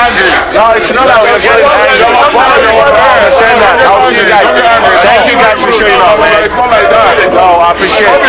angry. No, it's not that we're getting angry. I understand that. I'll see you guys. Thank you guys for showing up, man. No, I appreciate it.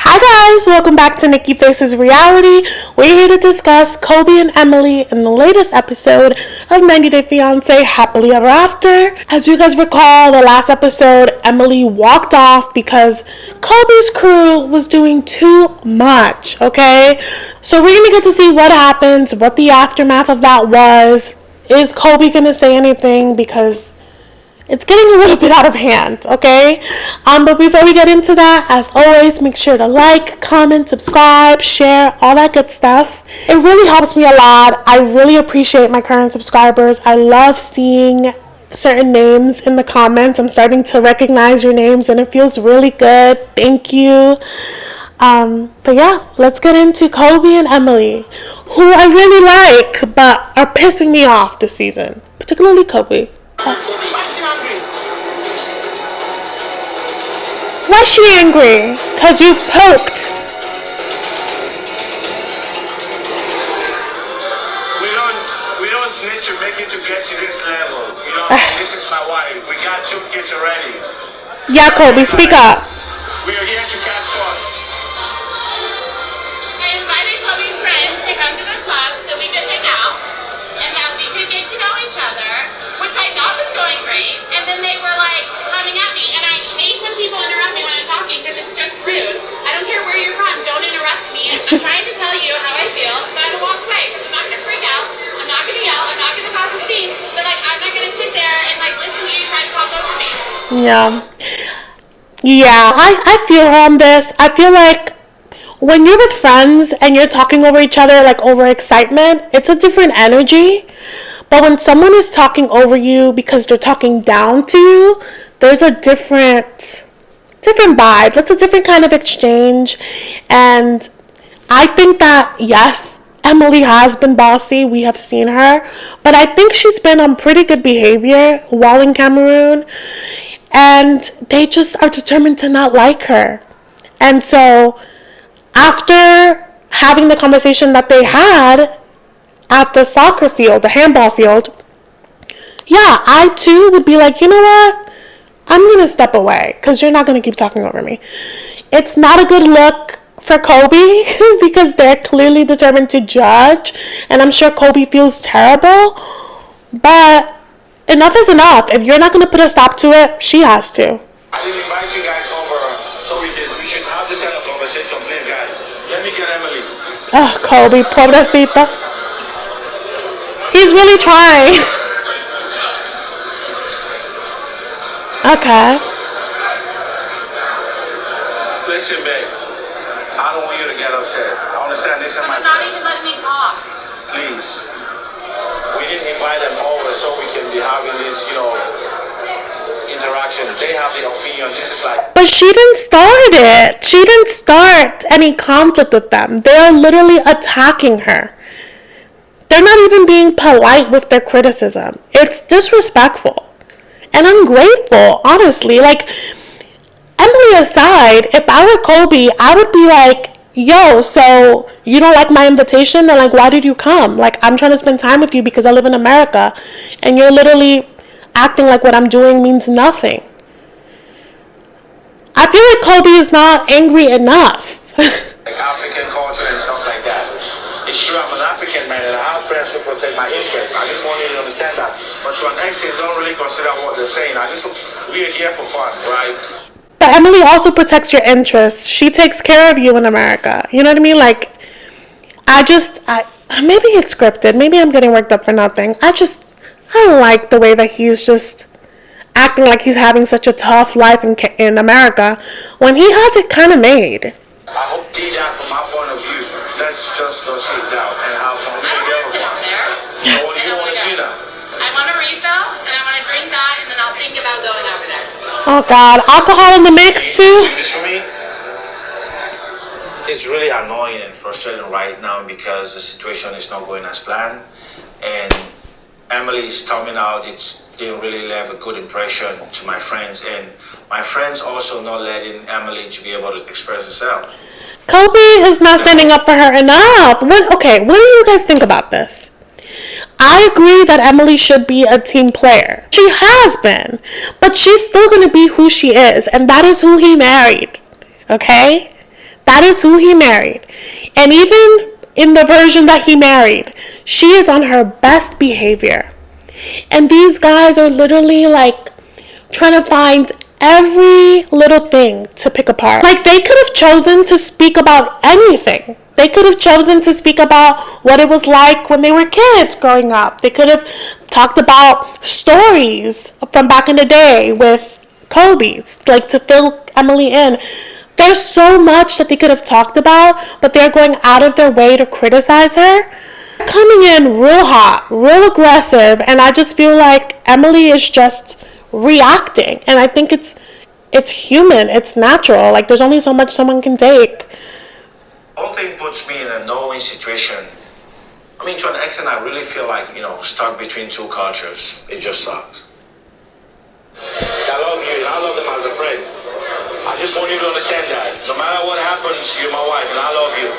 Hi guys, welcome back to Nikki Faces Reality. We're here to discuss Kobe and Emily in the latest episode of 90 Day Fiance Happily Ever After. As you guys recall, the last episode, Emily walked off because Kobe's crew was doing too much, okay? So we're gonna get to see what happens, what the aftermath of that was. Is Kobe gonna say anything? Because it's getting a little bit out of hand, okay? But before we get into that, as always, make sure to like, comment, subscribe, share, all that good stuff. It really helps me a lot. I really appreciate my current subscribers. I love seeing certain names in the comments. I'm starting to recognize your names, and it feels really good. Thank you. But yeah, let's get into Kobe and Emily, who I really like, but are pissing me off this season, particularly Kobe. Why is she angry? Because you poked. We don't need to make it to get to this level. You know, this is my wife. We got 2 kids already. Yeah, Kobe, speak up. We are here to catch fun. I invited Kobe's friends to come to the club so we could hang out and that we could get to know each other, which I thought was going great. And then they were like coming at me, and I hate when people interrupt me when I'm talking because it's just rude. I don't care where you're from, don't interrupt me. I'm trying to tell you how I feel, so I had to walk away because I'm not going to freak out. I'm not going to yell. I'm not going to cause a scene. But like, I'm not going to sit there and like listen to you try to talk over me. Yeah, I feel her on this. I feel like when you're with friends and you're talking over each other, like over excitement, it's a different energy. But when someone is talking over you because they're talking down to you, there's a different vibe. That's a different kind of exchange. And I think that, yes, Emily has been bossy. We have seen her. But I think she's been on pretty good behavior while in Cameroon. And they just are determined to not like her. And so after having the conversation that they had at the soccer field, the handball field, yeah, I too would be like, you know what? I'm going to step away because you're not going to keep talking over me. It's not a good look for Kobe because they're clearly determined to judge, and I'm sure Kobe feels terrible, but enough is enough. If you're not going to put a stop to it, she has to. I didn't invite you guys over so we should have this kind of conversation, please, guys. Let me get Emily. Oh, Kobe, pobrecita. He's really trying. Okay. Listen, babe. I don't want you to get upset. I understand this. But they're not even letting me talk. Please. We didn't invite them over so we can be having this, interaction. They have the opinion. This is like. But she didn't start it. She didn't start any conflict with them. They are literally attacking her. They're not even being polite with their criticism. It's disrespectful and ungrateful, honestly. Like, Emily aside, if I were Kobe, I would be like, yo, so you don't like my invitation? Then, like, why did you come? Like, I'm trying to spend time with you because I live in America, and you're literally acting like what I'm doing means nothing. I feel like Kobe is not angry enough. Like African culture and stuff like that. It's true, I'm an African man and I have friends who protect my interests. I just want you to understand that. But to an extent, don't really consider what they're saying. We are here for fun, right? But Emily also protects your interests. She takes care of you in America. You know what I mean? Like, maybe it's scripted. Maybe I'm getting worked up for nothing. I don't like the way that he's just acting like he's having such a tough life in America when he has it kind of made. I hope to see that from my point of view. Let's just go sit down and have fun. I don't want to sit over there. What do you want to do now? I want a refill, and I want to drink that, and then I'll think about going over there. Oh God, alcohol in the mix too? This for me, it's really annoying and frustrating right now because the situation is not going as planned. And Emily is coming out, it didn't really leave a good impression to my friends. And my friends also not letting Emily to be able to express herself. Kobe is not standing up for her enough. What do you guys think about this? I agree that Emily should be a team player. She has been. But she's still going to be who she is. And that is who he married. Okay? That is who he married. And even in the version that he married, she is on her best behavior. And these guys are literally like trying to find every little thing to pick apart. Like, they could have chosen to speak about anything. They could have chosen to speak about what it was like when they were kids growing up. They could have talked about stories from back in the day with Kobe, like to fill Emily in. There's so much that they could have talked about, but they're going out of their way to criticize her. Coming in real hot, real aggressive, and I just feel like Emily is just reacting. And I think it's human, it's natural. Like, there's only so much someone can take. The whole thing puts me in a no-win situation. I mean, to an extent, I really feel like, stuck between two cultures. It just sucks. I love you, and I love them as a friend. I just want you to understand that. No matter what happens, you're my wife, and I love you.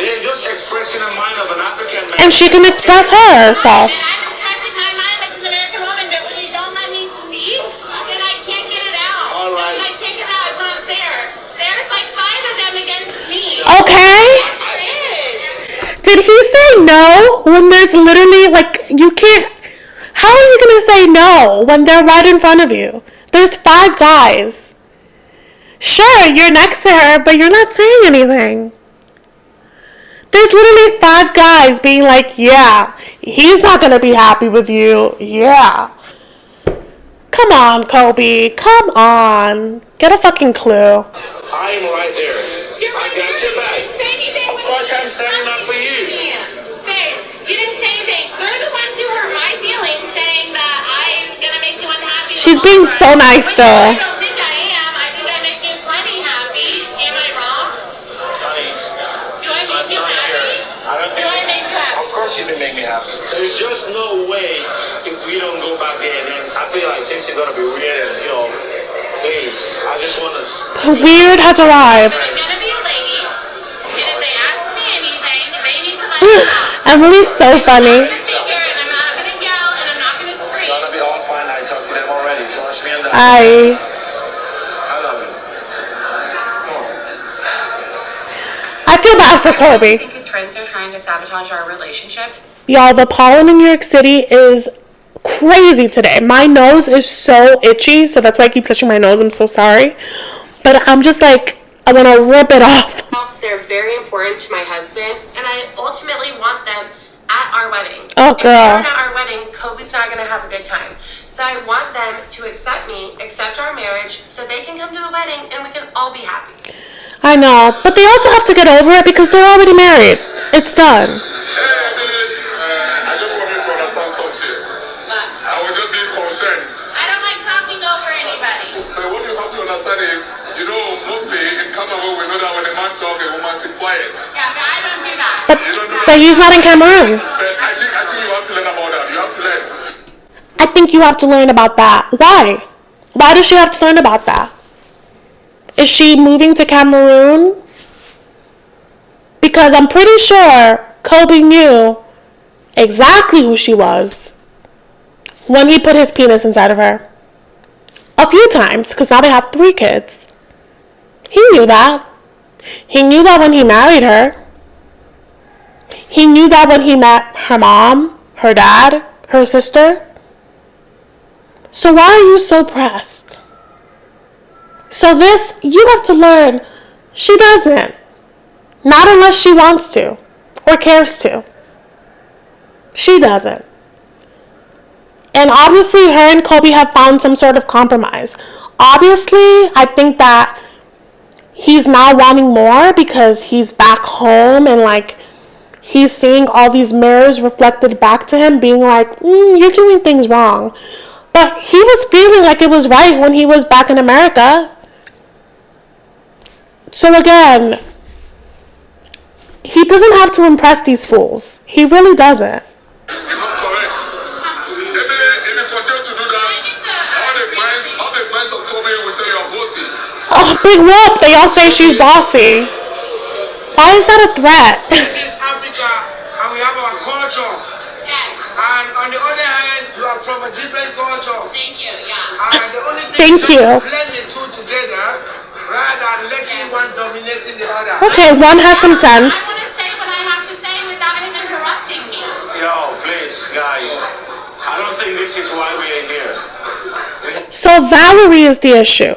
They're just expressing the mind of an African man. And she can express herself. And I'm expressing my mind as an American woman, but when you don't let me speak, then I can't get it out. All right. When I can't get it out, it's not fair. There's like 5 of them against me. Okay? Yes, Did he say no when there's literally, like, you can't... How are you going to say no when they're right in front of you? There's 5 guys. Sure, you're next to her, but you're not saying anything. There's literally 5 guys being like, yeah, he's not going to be happy with you. Yeah. Come on, Kobe. Come on. Get a fucking clue. I'm right there. You're I got your back. Say anything. Of course I'm standing up for you. Babe, you didn't say anything. They're the ones who hurt my feelings, saying that I'm going to make you unhappy. She's being so nice, though. I don't think I am. I think I make you plenty happy. Am I wrong? Honey, Do I make you happy? I don't Do I make you happy? Of course you didn't make me happy. There's just no way if we don't go back there, and then I feel like things are gonna be weird and things. I just wanna. Weird has arrived. I'm going to be a lady, and if they ask me anything, they need to let me know. Emily's so funny. I'm going to sit here, and I'm not going to yell, and I'm not going to scream. It's gonna be all fine. I talked to them already. Trust me on that. I love you. feel bad for Kobe. I think his friends are trying to sabotage our relationship. Y'all, the pollen in New York City is crazy today. My nose is so itchy, so that's why I keep touching my nose. I'm so sorry. But I'm just like, I want to rip it off. They're very important to my husband, and I ultimately want them at our wedding. Oh, If girl. they're not at our wedding, Kobe's not going to have a good time. So I want them to accept me, accept our marriage, so they can come to the wedding and we can all be happy. I know, but they also have to get over it because they're already married. It's done. I just want you to understand something. I was just being concerned. I don't like talking over anybody. But what you have to understand is, mostly in Cameroon, we know that when a man talks, a woman is quiet. Yeah, but I don't do that. But he's not in Cameroon. But I think you have to learn about that. You have to learn. I think you have to learn about that. Why? Why does she have to learn about that? Is she moving to Cameroon? Because I'm pretty sure Kobe knew exactly who she was when he put his penis inside of her. A few times, because now they have 3 kids. He knew that. He knew that when he married her. He knew that when he met her mom, her dad, her sister. So why are you so pressed? So this, you have to learn, she doesn't. Not unless she wants to or cares to. She doesn't. And obviously her and Kobe have found some sort of compromise. Obviously, I think that he's now wanting more because he's back home and like he's seeing all these mirrors reflected back to him being like, you're doing things wrong. But he was feeling like it was right when he was back in America. So again, he doesn't have to impress these fools. He really doesn't. It's not correct. If you continue to do that, all the friends of Kobe will say you're bossy. Oh, big whoop. They all say she's bossy. Why is that a threat? This is Africa, and we have our culture. Yes. And on the other hand, you are from a different culture. Thank you. Yeah. And the only thing Thank is you. just blend the two together rather than letting one dominating the other. Okay, one has some sense. I want to say what I have to say without him interrupting me. Yo, please, guys. I don't think this is why we are here. So Valerie is the issue.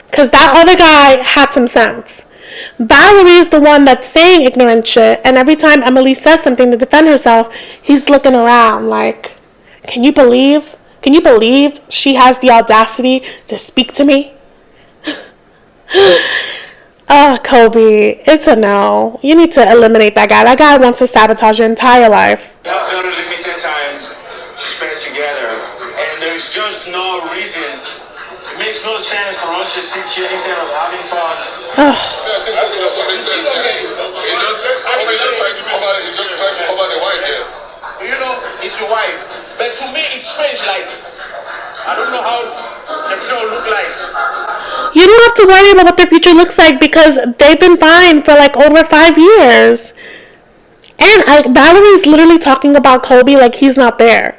Because that other guy had some sense. Valerie is the one that's saying ignorant shit, and every time Emily says something to defend herself, he's looking around like, can you believe she has the audacity to speak to me? Oh, Kobe, it's a no. You need to eliminate that guy. That guy wants to sabotage your entire life. We have very limited time to spend together, and there's just no reason. It makes no sense for us to sit here instead of having fun. I think that's what makes sense. It's just trying to cover the wife here. You know, it's your wife. But to me, it's strange. Like, I don't know how the show look like. You don't have to worry about what their future looks like because they've been fine for like over 5 years. And Valerie's literally talking about Kobe like he's not there.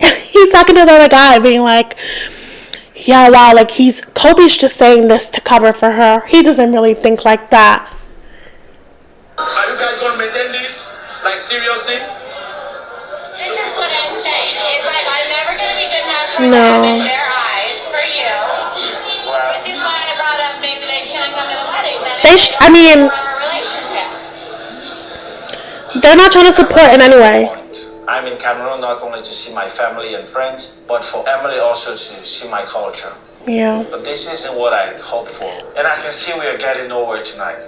He's talking to the other guy being like, yeah, wow, like Kobe's just saying this to cover for her. He doesn't really think like that. Are you guys gonna maintain this? Like, seriously? This is what I'm saying. It's like I'm never gonna be good enough for No. them in their eyes for you. This is why I brought up maybe they shouldn't come to the wedding. Then our relationship. They're not trying to support in any way. I'm in Cameroon not only to see my family and friends, but for Emily also to see my culture. Yeah. But this isn't what I had hoped for. And I can see we are getting nowhere tonight.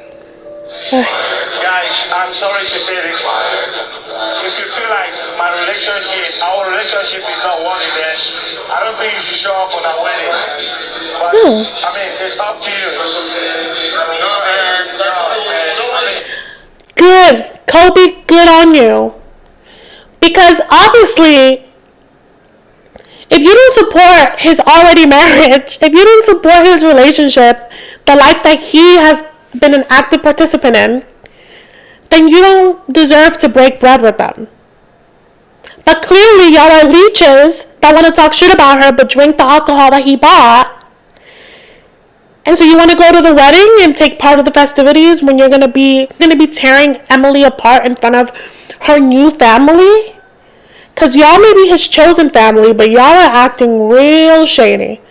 Guys, I'm sorry to say this. If you feel like our relationship is not worthy, then I don't think you should show up on our wedding. But, I mean, it's up to you. Good. Kobe, good on you. Because obviously, if you don't support his already marriage, if you don't support his relationship, the life that he has been an active participant in, then you don't deserve to break bread with them. But clearly, y'all are leeches that want to talk shit about her but drink the alcohol that he bought. And so you want to go to the wedding and take part of the festivities when you're gonna be tearing Emily apart in front of her new family? Because y'all may be his chosen family, but y'all are acting real shady.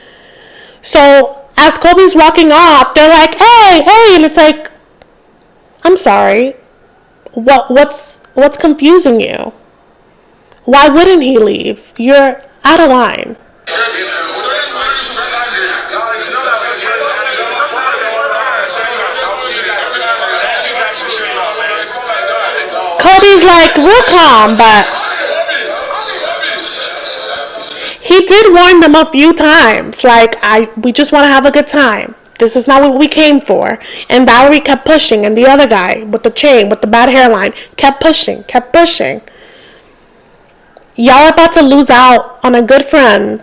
So as Kobe's walking off, they're like, hey, and it's like, I'm sorry. What's confusing you? Why wouldn't he leave? You're out of line. Kobe's like, real calm, but he did warn them a few times, like, we just want to have a good time. This is not what we came for. And Valerie kept pushing, and the other guy with the chain, with the bad hairline, kept pushing. Y'all are about to lose out on a good friend.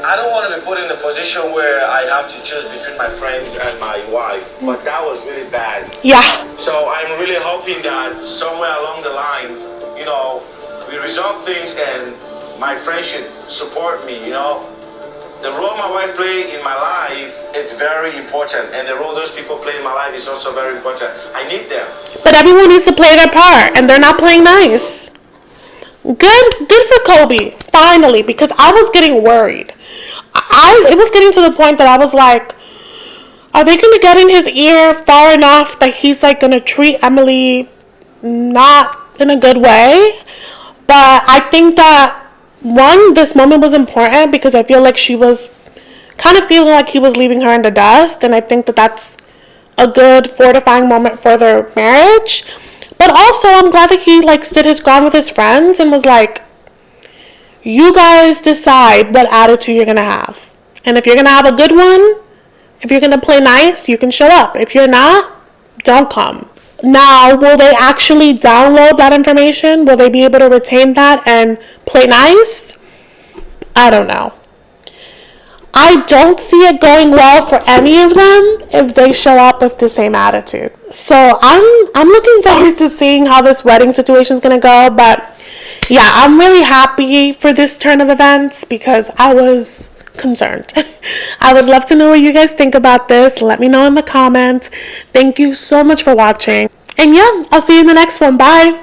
I don't want to be put in a position where I have to choose between my friends and my wife, but that was really bad. Yeah. So I'm really hoping that somewhere along the line, you know, we resolve things and my friends should support me, you know. The role my wife played in my life, it's very important. And the role those people play in my life is also very important. I need them. But everyone needs to play their part, and they're not playing nice. Good for Kobe, finally, because I was getting worried. It was getting to the point that I was like, are they going to get in his ear far enough that he's like going to treat Emily not in a good way? But I think that, one, this moment was important because I feel like she was kind of feeling like he was leaving her in the dust, and I think that that's a good fortifying moment for their marriage. But also, I'm glad that he like stood his ground with his friends and was like, you guys decide what attitude you're going to have. And if you're going to have a good one, if you're going to play nice, you can show up. If you're not, don't come. Now, will they actually download that information? Will they be able to retain that and play nice? I don't know. I don't see it going well for any of them if they show up with the same attitude. So I'm looking forward to seeing how this wedding situation is gonna go. But yeah, I'm really happy for this turn of events because I was concerned. I would love to know what you guys think about this. Let me know in the comments. Thank you so much for watching. And yeah, I'll see you in the next one. Bye.